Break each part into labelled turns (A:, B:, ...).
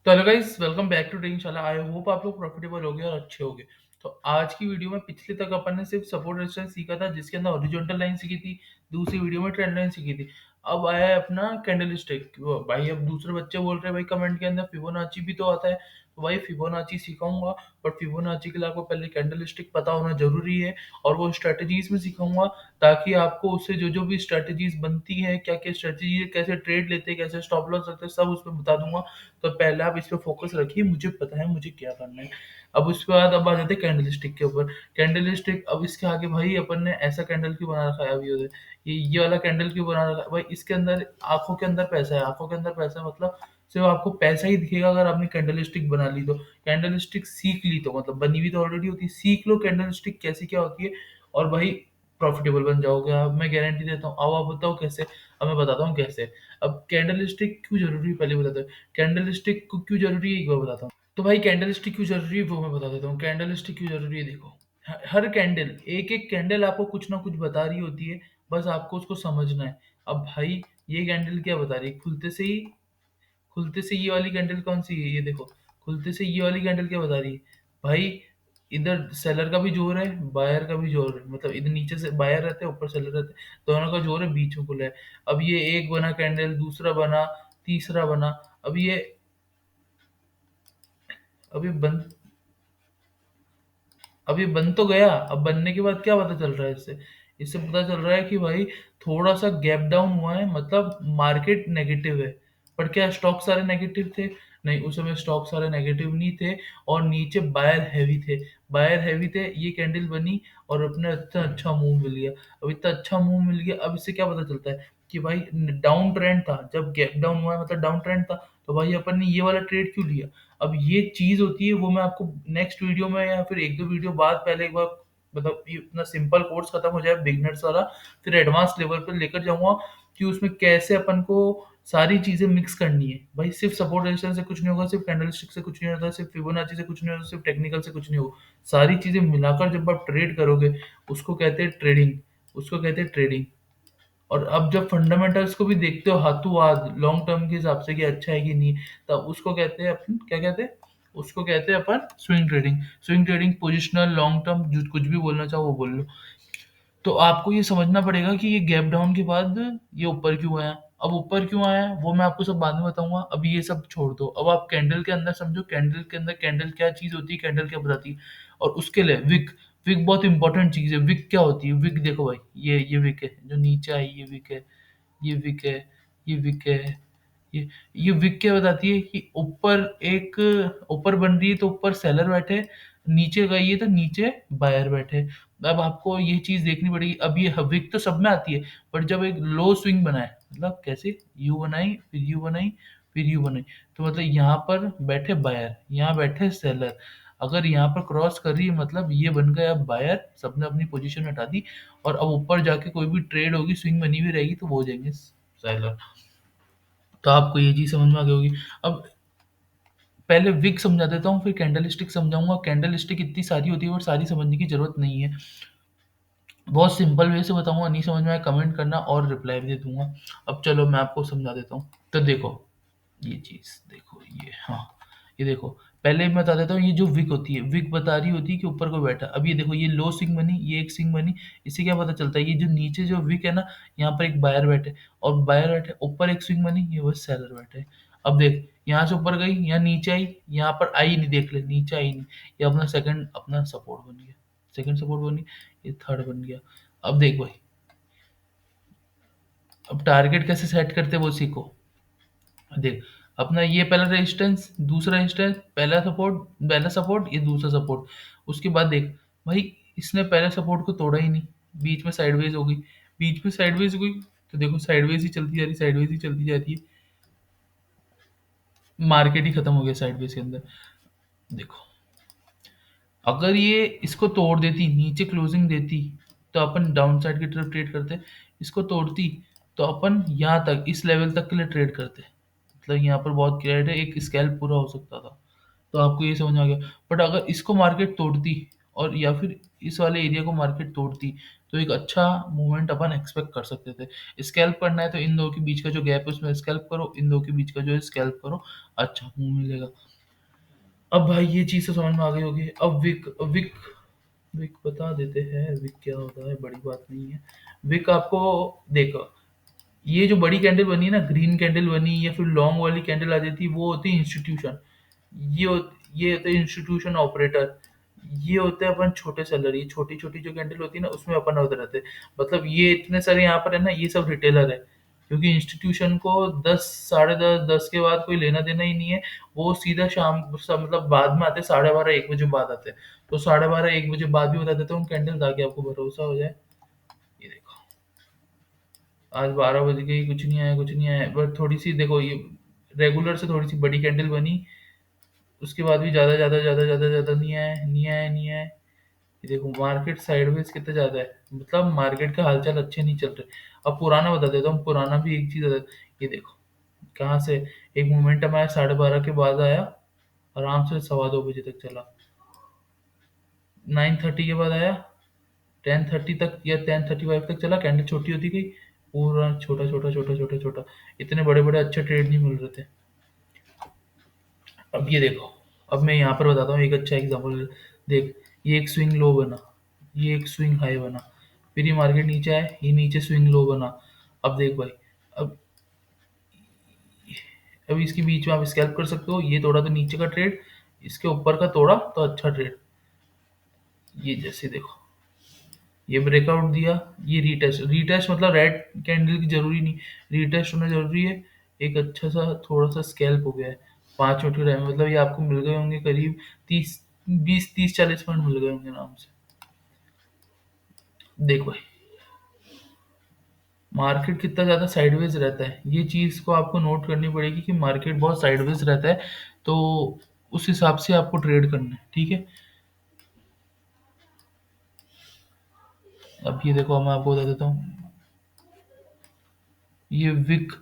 A: तो hello guys, welcome back to trading Shala. I hope आप लोग प्रॉफिटेबल होगे और अच्छे होगे। तो आज की वीडियो में पिछले तक अपन ने सिर्फ सपोर्ट रेजिस्टेंस सीखा था, जिसके अंदर हॉरिजॉन्टल लाइन सीखी थी। दूसरी वीडियो में ट्रेंड लाइन सीखी थी। अब आया है अपना कैंडल स्टिक। भाई अब दूसरे बच्चे बोल रहे हैं भाई कमेंट के अंदर फिबोनाची भी तो आता है, तो भाई फिबोनाची सिखाऊंगा। बट फिबोनाची के लिए आपको पहले कैंडल स्टिक पता होना जरूरी है, और वो स्ट्रेटजीज में सिखाऊंगा, ताकि आपको उससे जो जो भी स्ट्रेटजीज बनती है, क्या क्या स्ट्रेटजी है, कैसे ट्रेड लेते हैं, कैसे स्टॉप लॉस रखते हैं, सब उसमें बता दूंगा। तो पहले आप इस पे फोकस रखिए, मुझे पता है मुझे क्या करना है। अब उसके बाद अब आ जाते हैं कैंडल स्टिक के ऊपर। कैंडल स्टिक, अब इसके आगे भाई अपन ने ऐसा कैंडल क्यों बना रखा है, अभी ये वाला कैंडल क्यों बना रखा है भाई? इसके अंदर आंखों के अंदर पैसा है, आंखों के अंदर पैसा है, मतलब सिर्फ आपको पैसा ही दिखेगा अगर आपने कैंडल स्टिक बना ली तो। कैंडल स्टिक सीख ली तो, मतलब बनी हुई तो ऑलरेडी होती है, सीख लो कैंडल स्टिक कैसी क्या होती है, और भाई प्रॉफिटेबल बन जाओगे आप, मैं गारंटी देता हूँ। अब आप बताओ कैसे? अब मैं बताता हूँ कैसे। अब कैंडल स्टिक क्यों जरूरी है पहले बताता हूँ। कैंडल स्टिक क्यों जरूरी है एक बार बताता हूँ। तो भाई कैंडल स्टिक क्यों जरूरी है वो मैं बता देता हूँ। कैंडल स्टिक क्यों जरूरी है, देखो। हर कैंडल, एक एक कैंडल आपको कुछ ना कुछ बता रही होती है, बस आपको उसको समझना है। अब भाई ये कैंडल क्या बता रही है? खुलते से ये वाली कैंडल कौन सी है, ये देखो। खुलते से ये वाली कैंडल क्या बता रही है भाई? इधर सेलर का भी जोर है, बायर का भी जोर है, मतलब इधर नीचे से बायर रहते हैं, ऊपर सेलर रहते हैं, दोनों का जोर है, बीच में खुला है। अब ये एक बना कैंडल, दूसरा बना, तीसरा बना। अब ये अभी बंद अब ये बन तो गया। अब बनने के बाद क्या पता चल रहा है इससे? इससे पता चल रहा है कि भाई थोड़ा सा गैप डाउन हुआ है, मतलब मार्केट नेगेटिव है। पर क्या स्टॉक सारे नेगेटिव थे? नहीं, उस समय स्टॉक सारे नेगेटिव नहीं थे, और नीचे बायर हैवी थे। बायर हैवी थे, ये कैंडल बनी, और अपने इतना अच्छा मूव मिल गया। अब इतना अच्छा मूव मिल गया, अब इससे क्या पता चलता है कि भाई डाउन ट्रेंड था, जब गैप डाउन हुआ है मतलब डाउन ट्रेंड था, तो भाई अपन ने ये वाला ट्रेड क्यों लिया? अब ये चीज होती है, वो मैं आपको नेक्स्ट वीडियो में या फिर एक दो वीडियो बाद पहले एक बार, मतलब ये इतना सिंपल कोर्स खत्म हो जाए बिगनर्स वाला, फिर एडवांस लेवल पर लेकर जाऊंगा, कि उसमें कैसे अपन को सारी चीजें मिक्स करनी है। भाई सिर्फ सपोर्ट रेजिस्टेंस से कुछ नहीं होगा, सिर्फ कैंडलस्टिक से कुछ नहीं होता, सिर्फ फिबोनाची से कुछ नहीं होता, सिर्फ टेक्निकल से कुछ नहीं होगा। सारी चीजें मिलाकर जब आप ट्रेड करोगे, उसको कहते हैं ट्रेडिंग। उसको कहते हैं ट्रेडिंग। और अब जब फंडामेंटल्स को भी देखते हो हाथों हाथ लॉन्ग टर्म के हिसाब से कि अच्छा है कि नहीं, तब उसको कहते हैं अपन, क्या कहते हैं? उसको कहते हैं अपन swing trading. Swing trading, positional, long term, जो कुछ भी बोलना चाहो वो बोल लो। तो आपको ये समझना पड़ेगा कि ये गैप डाउन के बाद ये ऊपर क्यों आया। अब ऊपर क्यों आया है वो मैं आपको सब बाद में बताऊंगा, अभी ये सब छोड़ दो। अब आप कैंडल के अंदर समझो, कैंडल के अंदर कैंडल क्या चीज होती है, कैंडल क्या बताती है। और उसके लिए विक, विक बहुत इंपॉर्टेंट चीज है। विक क्या होती है? विक देखो भाई, ये विक है जो नीचे आई, ये विक है, ये विक है, ये विक है, ये ये विक क्या बताती है कि ऊपर एक, ऊपर बन रही है तो ऊपर सेलर बैठे, नीचे गई है तो नीचे बायर बैठे। अब आपको ये चीज देखनी पड़ेगी। अब ये विक तो सब में आती है, बट जब एक लो स्विंग बनाए, मतलब कैसे, यू बनाई, फिर यू बनाई, फिर यू बनाई, तो मतलब यहाँ पर बैठे बायर, यहाँ बैठे सेलर। अगर यहाँ पर क्रॉस कर रही है, मतलब ये बन गया बायर, सबने अपनी पोजीशन हटा दी, और अब ऊपर जाके कोई भी ट्रेड होगी, स्विंग बनी हुई रहेगी, तो वो हो जाएंगे सेलर। तो आपको ये चीज समझ में आ गई होगी। अब पहले विग समझा देता हूँ, फिर कैंडल स्टिक समझाऊंगा। कैंडल स्टिक इतनी सारी होती है और सारी समझने की जरूरत नहीं है। बहुत सिंपल वे से बताऊंगा, नहीं समझ में आया कमेंट करना और रिप्लाई भी दे दूंगा। अब चलो मैं आपको समझा देता हूँ। तो देखो, ये चीज देखो, ये, हाँ, ये देखो। पहले मैं बता देता हूँ, ये जो विक होती है, विक बता रही होती है कि ऊपर को बैठा। अब ये देखो, ये लो स्विंग बनी, ये एक स्विंग बनी। इससे क्या पता चलता है? ये जो नीचे जो विक है ना, यहाँ पर एक बायर बैठे, और बायर बैठे, ऊपर एक स्विंग बनी, ये बस सेलर बैठे। अब देख, यहाँ से ऊपर गई, यहाँ नीचे आई, यहाँ पर आई नहीं, देख ले नीचे आई नहीं। ये अपना सेकंड, अपना सपोर्ट बन गया, सेकंड सपोर्ट बन गया, ये थर्ड बन गया। अब देख भाई, अब टारगेट कैसे सेट करते हैं वो सीखो। देख, अपना ये पहला रेजिस्टेंस, दूसरा रेजिस्टेंस, पहला सपोर्ट, ये दूसरा सपोर्ट। उसके बाद देख भाई, इसने पहले सपोर्ट को तोड़ा ही नहीं, बीच में साइडवेज हो गई। बीच में साइडवेज हो गई, तो देखो साइडवेज ही चलती जा रही, साइडवेज ही चलती जा रही है। मार्केट ही खत्म हो गया साइडवेज के अंदर। देखो, अगर ये इसको तोड़ देती, नीचे क्लोजिंग देती, तो अपन डाउन साइड की तरफ ट्रेड करते। इसको तोड़ती, तो अपन यहाँ तक, इस लेवल तक के लिए ट्रेड करते। मतलब यहाँ पर बहुत क्लियर है, एक स्कैल्प पूरा हो सकता था। तो आपको ये समझ आ गया। बट अगर इसको मार्केट तोड़ती, और या फिर इस वाले एरिया को मार्केट तोड़ती, तो एक अच्छा मूवमेंट अपन एक्सपेक्ट कर सकते थे। स्कैल्प करना है तो इन दो के बीच का जो गैप है उसमें स्कैल्प करो, इन दो के बीच का जो है स्कैल्प करो, अच्छा मूव मिलेगा। अब भाई ये चीज़ तो समझ में आ गई होगी। अब विक विक विक बता देते हैं, विक क्या होता है, बड़ी बात नहीं है। विक आपको, देखो, ये जो बड़ी कैंडल बनी है ना, ग्रीन कैंडल बनी या फिर लॉन्ग वाली कैंडल आ जाती है, वो होती है इंस्टीट्यूशन। ये होते हैं इंस्टीट्यूशन ऑपरेटर। ये होते हैं अपन छोटे सेलर। ये छोटी छोटी जो कैंडल होती है ना, उसमें अपन होते रहते हैं। मतलब ये इतने सारे यहाँ पर है ना, ये सब रिटेलर है। क्योंकि इंस्टीट्यूशन को 10, साढ़े 10, 10 के बाद कोई लेना देना ही नहीं है। वो सीधा शाम मतलब बाद में आते हैं, 12:30 1 बजे बाद आते हैं। तो 12:30 1 बजे बाद भी बता देता हूँ कैंडल, ताकि आपको भरोसा हो जाए। ये देखो, आज 12 बज गई, कुछ नहीं आया, कुछ नहीं आया। बट थोड़ी सी देखो, ये रेगुलर से थोड़ी सी बड़ी कैंडल बनी, उसके बाद भी ज़्यादा ज़्यादा ज़्यादा ज़्यादा ज़्यादा नहीं आया, नहीं आया, नहीं आया। ये देखो मार्केट साइडवेज कितना ज़्यादा है, मतलब मार्केट का हालचाल अच्छे नहीं चल रहे। अब पुराना बता देता हूँ, पुराना भी एक चीज़ ये देखो कहाँ से एक मोमेंटम आया, 12:30 के बाद आया, आराम से 2:15 बजे तक चला। 9:30 के बाद आया, 10:30 तक या 10:35 तक चला, कैंडल छोटी होती गई, पूरा छोटा छोटा छोटा छोटा छोटा। इतने बड़े बड़े अच्छे ट्रेड नहीं मिल रहे थे। अब ये देखो, अब मैं यहाँ पर बताता हूँ एक अच्छा एग्जांपल। देख, ये एक स्विंग लो बना, ये एक स्विंग हाई बना, फिर ये मार्केट नीचे आया, ये नीचे स्विंग लो बना। अब देख भाई, अब अब इसके बीच में आप स्कैल्प कर सकते हो। ये तोड़ा तो नीचे का ट्रेड, इसके ऊपर का तोड़ा तो अच्छा ट्रेड। ये जैसे देखो, ये ब्रेकआउट दिया, ये रीटेस्ट, रीटेस्ट मतलब रेड कैंडल की जरूरी नहीं, रीटेस्ट होना जरूरी है। एक अच्छा सा थोड़ा सा स्कैल्प हो गया है 5 मिनट के टाइम, मतलब ये आपको मिल गए होंगे करीब 30, 20, 30, 40 पॉइंट मिल गए होंगे आराम से। देखो भाई, मार्केट कितना ज्यादा साइडवेज रहता है, ये चीज को आपको नोट करनी पड़ेगी कि मार्केट बहुत साइडवेज रहता है। तो उस हिसाब से आपको ट्रेड करना है, ठीक है। अब ये देखो, मैं आपको बता देता हूँ, ये विक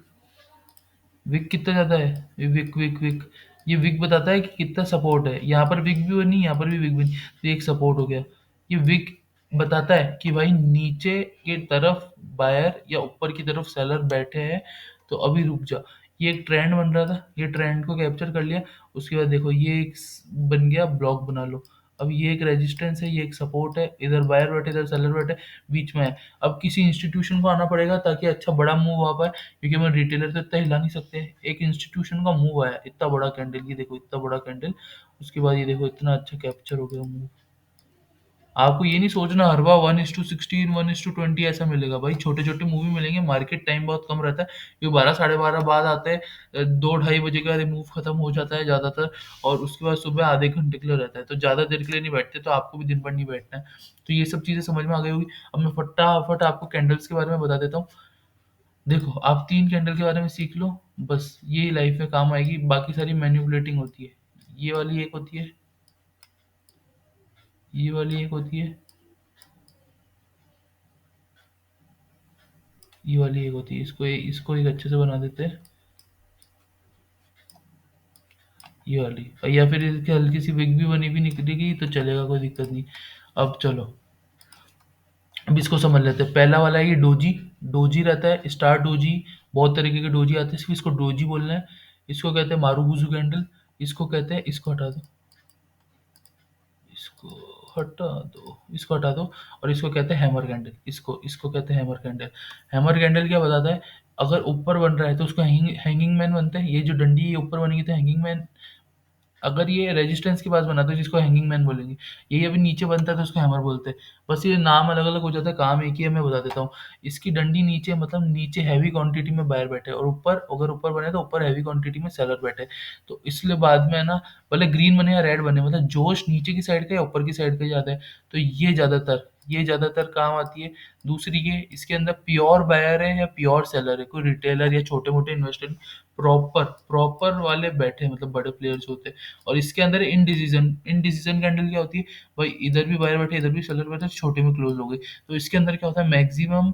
A: विक कितना ज्यादा है, ये विक विक विक, ये विक बताता है कि कितना सपोर्ट है। यहाँ पर विक भी बनी, यहाँ पर भी विक बनी, तो ये एक सपोर्ट हो गया। ये विक बताता है कि भाई नीचे की तरफ बायर या ऊपर की तरफ सेलर बैठे हैं, तो अभी रुक जा। ये एक ट्रेंड बन रहा था, ये ट्रेंड को कैप्चर कर लिया। उसके बाद देखो, ये एक बन गया, ब्लॉक बना लो। अब ये एक रेजिस्टेंस है, ये एक सपोर्ट है, इधर बायर बैठे, इधर सेलर बैठे, बीच में है। अब किसी इंस्टीट्यूशन को आना पड़ेगा ताकि अच्छा बड़ा मूव आ पाए, क्योंकि हम रिटेलर तो इतना हिला नहीं सकते। एक इंस्टीट्यूशन का मूव आया, इतना बड़ा कैंडल, ये देखो इतना बड़ा कैंडल, उसके बाद ये देखो इतना अच्छा कैप्चर हो गया मूव। आपको ये नहीं सोचना हर बार 1:16, 1:20 ऐसा मिलेगा। भाई छोटे छोटे मूवी मिलेंगे, मार्केट टाइम बहुत कम रहता है, ये 12, 12:30 बाद आते हैं, 2, 2:30 बजे के बाद मूव खत्म हो जाता है ज्यादातर। और उसके बाद सुबह आधे घंटे के लिए रहता है, तो ज्यादा देर के लिए नहीं बैठते, तो आपको भी दिन भर नहीं बैठना है। तो ये सब चीजें समझ में आ गई होगी। अब मैं फटाफट आपको कैंडल्स के बारे में बता देता हूँ। देखो, आप 3 कैंडल के बारे में सीख लो, बस ये लाइफ में काम आएगी। बाकी सारी मैनिपुलेटिंग होती है। ये वाली एक होती है, ये वाली एक होती है, ये वाली एक होती है। इसको एक अच्छे से बना देते हैं, ये वाली। या फिर इसकी हल्की सी विग भी बनी भी निकलेगी तो चलेगा, कोई दिक्कत नहीं। अब चलो, अब इसको समझ लेते हैं। पहला वाला है ये डोजी। डोजी रहता है, स्टार डोजी, बहुत तरीके के डोजी आते हैं, सिर्फ इसको डोजी बोलना है। इसको कहते हैं मारूबुजू कैंडल, इसको कहते हैं, इसको हटा दो, इसको हटा इसको हटा दो। और इसको कहते हैं हैमर कैंडल, इसको इसको कहते हैं हैमर कैंडल। हैमर कैंडल क्या बताता है, अगर ऊपर बन रहा है तो उसको हैंगिंग मैन बनता है। ये जो डंडी है ऊपर बनेगी तो हैंगिंग मैन। अगर ये रेजिस्टेंस के पास बना तो जिसको हैंगिंग मैन बोलेंगे। यही अभी नीचे बनता है तो उसको हैमर बोलते हैं। बस ये नाम अलग अलग हो जाता है, काम एक ही है। मैं बता देता हूँ, इसकी डंडी नीचे, मतलब नीचे हैवी क्वांटिटी में बायर बैठे, और ऊपर, अगर ऊपर बने तो ऊपर हैवी क्वांटिटी में सेलर बैठे। तो इसलिए बाद में है ना, भले ग्रीन बने या रेड बने, मतलब जोश नीचे की साइड का या ऊपर की साइड का ही जाता है। तो ये ज्यादातर काम आती है। दूसरी, ये इसके अंदर प्योर बायर है या प्योर सेलर है, कोई रिटेलर या छोटे मोटे इन्वेस्टर, प्रॉपर प्रॉपर वाले बैठे, मतलब बड़े प्लेयर्स होते हैं। और इसके अंदर इनडिसीजन, इनडिसीजन कैंडल क्या होती है, भाई इधर भी बायर बैठे, इधर भी सेलर बैठे, छोटे में क्लोज हो गई। तो इसके अंदर क्या होता है, मैक्सिमम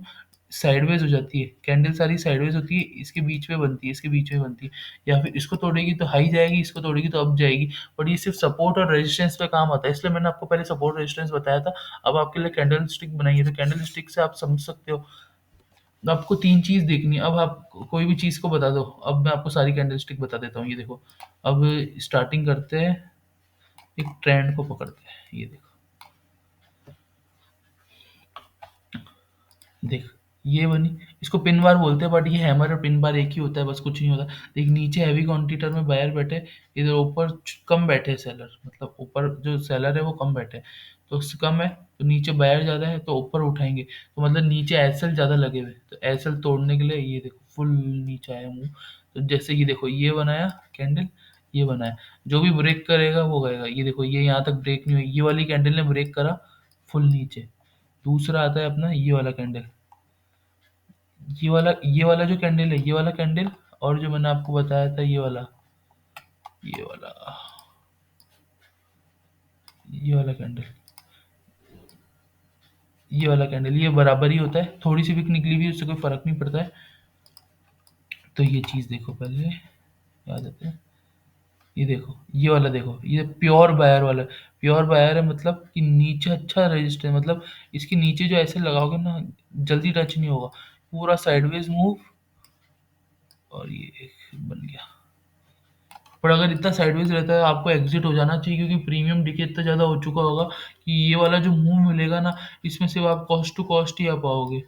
A: साइडवेज हो जाती है, कैंडल सारी साइडवेज होती है, इसके बीच में बनती है, इसके बीच में बनती है, या फिर इसको तोड़ेगी तो हाई जाएगी, इसको तोड़ेगी तो अप जाएगी। बट ये सिर्फ सपोर्ट और रेजिस्टेंस पे काम आता है, इसलिए मैंने आपको पहले सपोर्ट रेजिस्टेंस बताया था। अब आपके लिए कैंडल स्टिक बनाई है, तो कैंडल स्टिक से आप समझ सकते हो। अब आपको तीन चीज देखनी है, अब आप कोई भी चीज को बता दो। अब मैं आपको सारी कैंडल स्टिक बता देता हूँ, ये देखो। अब स्टार्टिंग करते हैं, एक ट्रेंड को पकड़ते हैं, ये देखो। देख, ये बनी, इसको पिन बार बोलते हैं, बट ये हैमर और पिन बार एक ही होता है, बस कुछ नहीं होता। देख, नीचे हैवी क्वांटिटर में बायर बैठे, इधर ऊपर कम बैठे सेलर, मतलब ऊपर जो सेलर है वो कम बैठे, तो उससे कम है, तो नीचे बायर ज्यादा है तो ऊपर उठाएंगे, तो मतलब नीचे एसएल ज्यादा लगे हुए, तो एसएल तोड़ने के लिए ये देखो फुल नीचे आया मुंह। तो जैसे ये देखो, ये बनाया कैंडल, ये बनाया, जो भी ब्रेक करेगा वो गएगा। ये देखो, ये यहाँ तक ब्रेक नहीं हुई, ये वाली कैंडल ने ब्रेक करा, फुल नीचे। दूसरा आता है अपना ये वाला कैंडल, ये वाला जो कैंडल है, ये वाला कैंडल, और जो मैंने आपको बताया था ये वाला कैंडल, ये वाला कैंडल, ये बराबर ही होता है, थोड़ी सी भी निकली हुई है उससे कोई फर्क नहीं पड़ता है। तो ये चीज देखो पहले, याद आते हैं। ये देखो, ये वाला देखो, ये प्योर बायर वाला, प्योर बायर है, मतलब कि नीचे अच्छा रजिस्टर, मतलब इसके नीचे जो ऐसे लगाओगे ना, जल्दी टच नहीं होगा, पूरा साइडवेज मूव, और ये बन गया। पर अगर इतना साइडवेज रहता है, आपको एग्जिट हो जाना चाहिए, क्योंकि प्रीमियम डिके इतना ज़्यादा हो चुका होगा कि ये वाला जो मूव मिलेगा ना, इसमें सिर्फ आप कॉस्ट टू कॉस्ट ही आ पाओगे।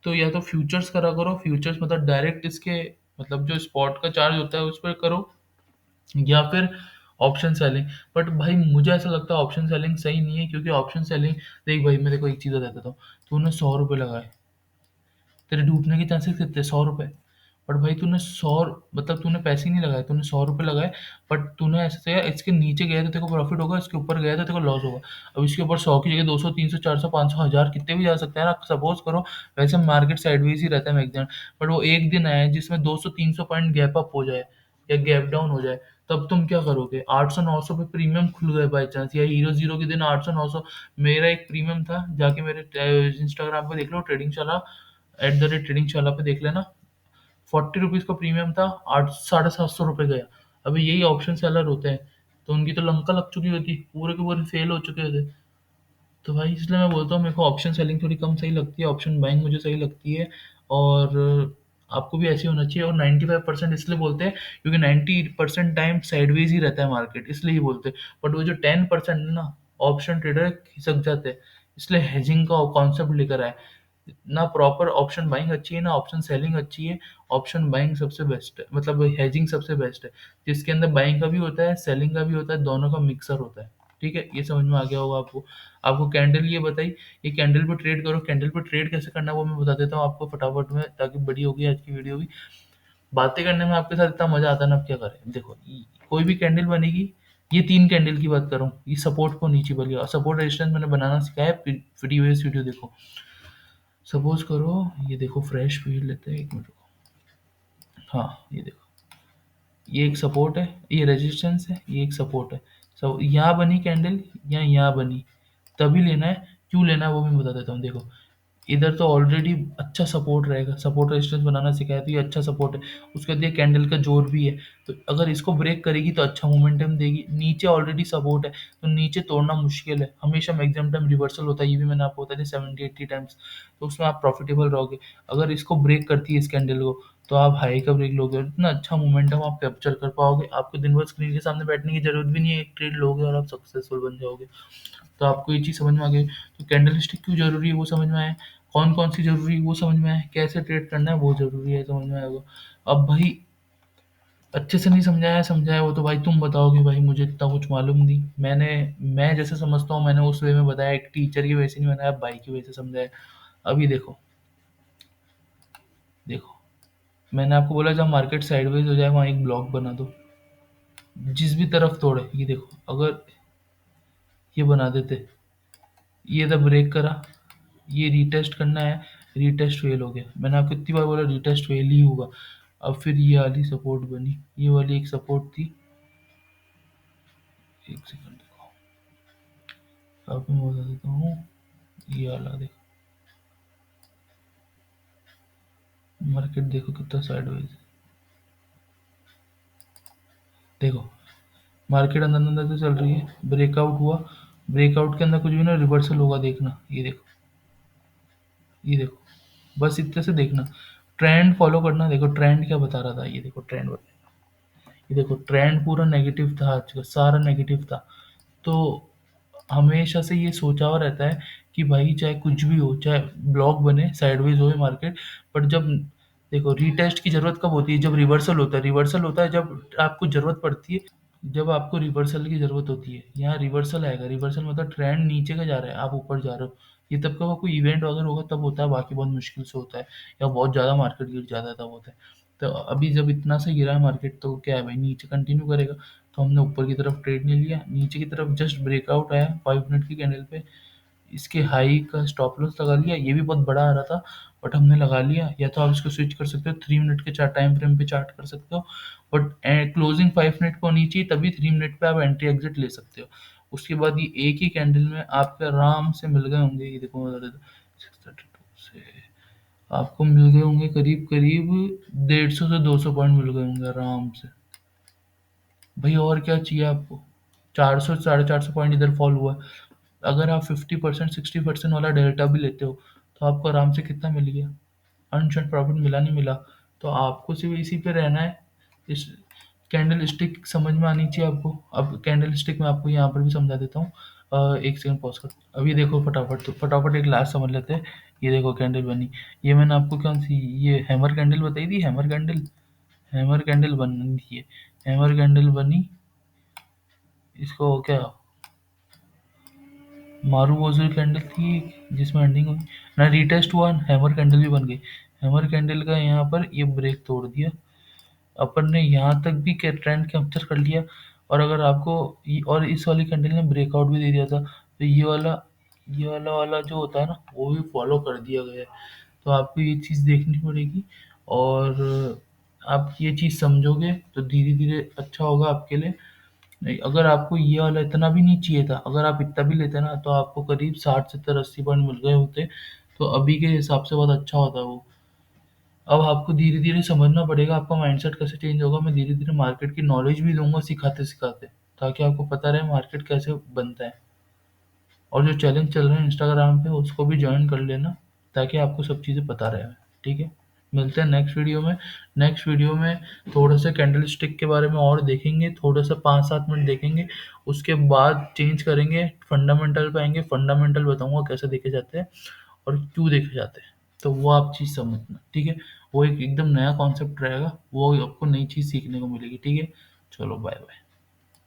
A: तो या तो फ्यूचर्स करा करो, फ्यूचर्स मतलब डायरेक्ट इसके, मतलब जो स्पॉट का चार्ज होता है उस पर करो, या फिर ऑप्शन सेलिंग। बट भाई मुझे ऐसा लगता है ऑप्शन सेलिंग सही नहीं है, क्योंकि ऑप्शन सेलिंग, देख भाई मैं देखो एक चीज़ बता देता हूँ, तूने 100 रुपये लगाए, तेरे डूबने के चांसेस कितने, 100 रुपये। बट भाई तूने सौ, मतलब तूने पैसे ही नहीं लगाए, तूने 100 रुपये लगाए, बट तूने ऐसे किया, इसके नीचे गया तो तेरे को प्रॉफिट होगा, इसके ऊपर गया तो तेरे को लॉस होगा। अब इसके ऊपर 100 की जगह 200, 300, 400, 500, 1000 कितने भी जा सकते हैं ना, सपोज करो। वैसे मार्केट साइडवेज ही रहता है मैक्सिमम, बट वो एक दिन आया जिसमें 200-300 पॉइंट गैप अप हो जाए या गैप डाउन हो जाए, तब तुम क्या करोगे? 800-900 पे प्रीमियम खुल गए बाई चांस, या हीरो जीरो के दिन 800-900। मेरा एक प्रीमियम था, जाके मेरे इंस्टाग्राम पे देख लो, ट्रेडिंग शाला, @ट्रेडिंग शाला पे देख लेना। 40 रुपीज़ का प्रीमियम था, आठ 750 रुपये गया। अभी यही ऑप्शन सेलर होते हैं, तो उनकी तो लंका लग चुकी होती, पूरे के पूरे फेल हो चुके होते। तो भाई इसलिए मैं बोलता हूँ, मेरे को ऑप्शन सेलिंग थोड़ी कम सही लगती है, ऑप्शन बाइंग मुझे सही लगती है। और आपको भी ऐसे होना चाहिए। और 95% इसलिए बोलते हैं क्योंकि 90% टाइम साइडवेज ही रहता है मार्केट, इसलिए ही बोलते हैं। बट वो जो 10% है ना, ऑप्शन ट्रेडर खिसक जाते हैं, इसलिए हेजिंग का कॉन्सेप्ट लेकर आए। ना प्रॉपर ऑप्शन बाइंग अच्छी है, ना ऑप्शन सेलिंग अच्छी है। ऑप्शन बाइंग सबसे बेस्ट है, मतलब हेजिंग सबसे बेस्ट है, जिसके अंदर बाइंग का भी होता है, सेलिंग का भी होता है, दोनों का मिक्सर होता है। ठीक है, ये समझ में आ गया होगा आपको। आपको कैंडल ये बताई, ये कैंडल पे ट्रेड करो। कैंडल पे ट्रेड कैसे करना है वो मैं बता देता हूँ आपको फटाफट में, ताकि बड़ी होगी आज की वीडियो भी। बातें करने में आपके साथ इतना मजा आता है ना, आप क्या करें। देखो, कोई भी कैंडल बनेगी, ये 3 कैंडल की बात करूँ, ये सपोर्ट को नीचे बनेगा, सपोर्ट रेजिस्टेंस मैंने बनाना सिखाया है, प्रीवियस वीडियो देखो। सपोज करो, ये देखो फ्रेश फील्ड लेते हैं, एक मिनट रुको। हाँ, ये देखो, ये एक सपोर्ट है, ये रेजिस्टेंस है, ये एक सपोर्ट है। सब यहाँ बनी कैंडल, या यहाँ बनी, तभी लेना है। क्यों लेना है वो भी मैं बता देता हूँ। देखो, इधर तो ऑलरेडी अच्छा सपोर्ट रहेगा, सपोर्ट रेजिस्टेंस बनाना सिखाया तो ये अच्छा सपोर्ट है। उसके बाद ये कैंडल का जोर भी है, तो अगर इसको ब्रेक करेगी तो अच्छा मोमेंटम देगी। नीचे ऑलरेडी सपोर्ट है, तो नीचे तोड़ना मुश्किल है, हमेशा मैक्सिमम टाइम रिवर्सल होता है, ये भी मैंने आपको बताया था 70-80 टाइम्स। तो उसमें आप प्रॉफिटेबल रहोगे। अगर इसको ब्रेक करती है इस कैंडल को, तो आप हाई का ब्रेक लोगे और इतना अच्छा मोमेंटम आप कैप्चर कर पाओगे। आपको दिन भर स्क्रीन के सामने बैठने की जरूरत भी नहीं है, एक ट्रेड लोगे और आप सक्सेसफुल बन जाओगे। तो आपको ये चीज़ समझ में आ गई। तो कैंडल स्टिक क्यों जरूरी है वो समझ में आया, कौन कौन सी जरूरी है वो समझ में आया, कैसे ट्रेड करना है वो जरूरी है, समझ में आएगा। अब भाई अच्छे से नहीं समझाया, समझाया वो तो भाई तुम बताओगे, भाई मुझे इतना कुछ मालूम नहीं। मैं जैसे समझता हूँ मैंने उस वे में बताया, एक टीचर की वजह से नहीं बनाया, भाई की वजह से समझाया। अभी देखो, देखो, मैंने आपको बोला जब मार्केट साइडवेज हो जाए वहाँ एक ब्लॉक बना दो, जिस भी तरफ तोड़े। ये देखो, अगर ये बना देते, ये तो ब्रेक करा, ये रीटेस्ट करना है, रीटेस्ट फेल हो गया। मैंने आपको कितनी बार बोला रीटेस्ट फेल ही होगा। अब फिर ये वाली सपोर्ट बनी, ये वाली एक सपोर्ट थी, एक सेकंड देखो, अब मैं बता देता हूँ। ये वाला देखो, मार्केट देखो कितना साइडवेज, देखो मार्केट अंदर अंदर तो चल रही है, ब्रेकआउट हुआ, ब्रेकआउट के अंदर कुछ भी ना रिवर्सल होगा, देखना ये देखो, ये देखो, बस इतने से देखना, ट्रेंड फॉलो करना। देखो ट्रेंड क्या बता रहा था, ये देखो ट्रेंड बता, ये देखो ट्रेंड पूरा नेगेटिव था, आज का सारा नेगेटिव था। तो हमेशा से ये सोचा हुआ रहता है कि भाई चाहे कुछ भी हो, चाहे ब्लॉक बने, साइडवेज हो मार्केट, बट जब देखो रीटेस्ट की जरूरत कब होती है, जब रिवर्सल होता है, रिवर्सल होता है जब आपको जरूरत पड़ती है, जब आपको रिवर्सल की ज़रूरत होती है। यहाँ रिवर्सल आएगा, रिवर्सल मतलब ट्रेंड नीचे का जा रहा है, आप ऊपर जा रहे हो। ये तब का कोई इवेंट वगैरह होगा तब होता है, बाकी बहुत मुश्किल से होता है, या बहुत ज़्यादा मार्केट गिर जाता है तब होता है। तो अभी जब इतना सा गिरा है मार्केट, तो क्या है भाई, नीचे कंटिन्यू करेगा। तो हमने ऊपर की तरफ ट्रेड नहीं लिया, नीचे की तरफ जस्ट ब्रेकआउट आया 5 मिनट की कैंडल पे, इसके हाई का स्टॉप लॉस लगा लिया, ये भी बहुत बड़ा आ रहा था, बट हमने लगा लिया। या तो आप इसको स्विच कर सकते हो, 3 मिनट के चार्ट टाइम फ्रेम पे चार्ट कर सकते हो, बट क्लोजिंग 5 मिनट को होनी चाहिए, तभी 3 मिनट पे आप एंट्री एग्जिट ले सकते हो। उसके बाद ये एक ही कैंडल में आपके आराम से मिल गए होंगे, ये देखो 632 से आपको मिल गए होंगे करीब करीब 150 से 200 पॉइंट मिल गए होंगे आराम से। भाई और क्या चाहिए आपको, 400 450 पॉइंट इधर फॉल हुआ है। अगर आप 50% 60% वाला डेल्टा भी लेते हो, तो आपको आराम से कितना मिल गया, अनचेक प्रॉफिट मिला नहीं मिला। तो आपको सिर्फ इसी पे रहना है। इस कैंडल स्टिक समझ में आनी चाहिए आपको। अब कैंडल स्टिक मैं आपको यहाँ पर भी समझा देता हूँ। एक सेकंड पॉज कर, अभी देखो फटाफट, तो फटाफट एक लास्ट समझ लेते हैं। ये देखो कैंडल बनी, ये मैंने आपको कौन सी, ये हैमर कैंडल बताई थी, हैमर कैंडल, हैमर कैंडल बनी थी ये, हैमर कैंडल बनी, इसको क्या, मारू वॉजल कैंडल थी जिसमें एंडिंग हुई ना, रीटेस्ट हुआ, हैमर कैंडल भी बन गई। हैमर कैंडल का यहाँ पर ये ब्रेक तोड़ दिया, अपन ने यहाँ तक भी ट्रेंड कैप्चर कर लिया। और अगर आपको और इस वाली कैंडल ने ब्रेकआउट भी दे दिया था, तो ये वाला जो होता है ना, वो भी फॉलो कर दिया गया है। तो आपको ये चीज़ देखनी पड़ेगी, और आप ये चीज़ समझोगे तो धीरे धीरे अच्छा होगा आपके लिए। नहीं, अगर आपको ये वाला इतना भी नहीं चाहिए था, अगर आप इतना भी लेते ना, तो आपको करीब 60 70 80 पॉइंट मिल गए होते। तो अभी के हिसाब से बहुत अच्छा होता वो। अब आपको धीरे धीरे समझना पड़ेगा, आपका माइंडसेट कैसे चेंज होगा। मैं धीरे धीरे मार्केट की नॉलेज भी दूंगा सिखाते सिखाते, ताकि आपको पता रहे मार्केट कैसे बनता है। और जो चैलेंज चल रहे हैं इंस्टाग्राम पे, उसको भी ज्वाइन कर लेना, ताकि आपको सब चीज़ें पता रहे। ठीक है, मिलते हैं नेक्स्ट वीडियो में। नेक्स्ट वीडियो में थोड़ा सा कैंडल स्टिक के बारे में और देखेंगे, थोड़ा सा 5 7 मिनट देखेंगे, उसके बाद चेंज करेंगे, फंडामेंटल पे आएंगे, फंडामेंटल बताऊंगा कैसे देखे जाते हैं और क्यों देखे जाते हैं। तो वो आप चीज़ समझना, ठीक है। वो एक एकदम नया कॉन्सेप्ट रहेगा, वो आपको नई चीज़ सीखने को मिलेगी, ठीक है। चलो बाय बाय।